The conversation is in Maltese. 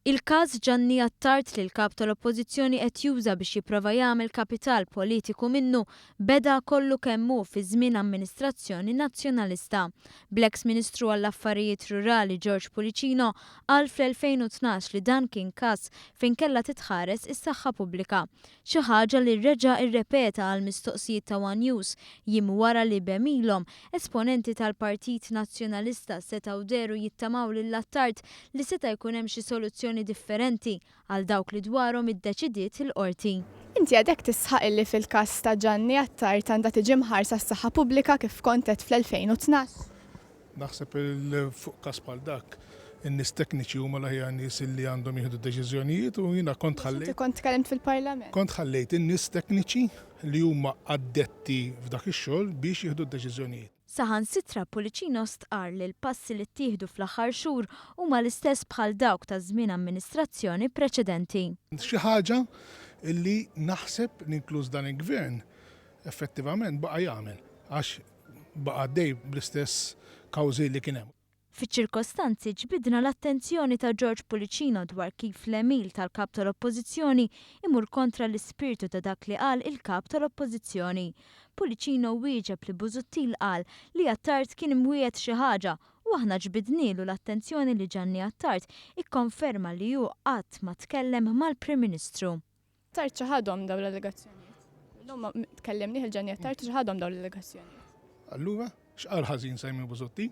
Il-każ Gianni Attard li l-kap tal-Oppożizzjoni qed juża biex jipprova jagħmel kapital politiku minnu beda kollu kemm hu fi żmien amministrazzjoni nazzjonalista. Bl-eks Ministru għall-Affarijiet Rurali George Pulicino qal fl-2012 li dan kien każ fejn kellha titħares is-saħħa pubblika. Xi ħaġa li reġa' irrepeta għal mistoqsijiet ta' One News jiem wara li bemilhom esponenti tal-Partit Nazzjonalista setgħu deru jittamaw lil Attard li seta' jkun hemm xi soluzzjoni differenti għal dawk li dwarhom iddeċidiet il-qorti. Inti għadek tisħaq illi fil-każ ta' Gianni Attard għandha tiġi mħarsa s-saħħa pubblika kif kontet fl-2012? Naħseb fuq każ bħal dak in-nies tekniċi huma l-aħjar nies li għandhom jieħdu deċiżjonijiet u jiena kont tkellimt fil-Parlament. Kont ħallejt in-nies tekniċi li huma addetti f'dak ix-xogħol biex jieħdu deċiżjonijiet. Saħansitra Pulicino stqar li l-passi li ttieħdu fl-aħħar xhur huma l-istess bħal dawk ta' żmien amministrazzjoni preċedenti. Xi ħaġa li naħseb l-inkluż dan il-gvern effettivament baqa' jagħmel għax baqa' dej bl-istess kawżi li kien hemm. Fiċ-ċirkostanzi ġbidna l-attenzjoni ta' George Pulicino dwar kif l-emil tal-kap tal-Oppożizzjoni imur kontra l-ispirtu ta' dak li qal il-kap tal-Oppożizzjoni. Pulicino wieġeb li Busuttil qal li Attard kien imwiegħed xi ħaġa u aħna ġbidnielu l-attenzjoni li Gianni Attard ikkonferma li hu qatt ma tkellem mal-Prim Ministru. Attard ċaħadhom dawn l-allegazzjonijiet. Illum tkellimni il-Gianni Attard ċaħadhom dawn l-allegazzjonijiet. Allura x'qal ħażin Simon Busuttil?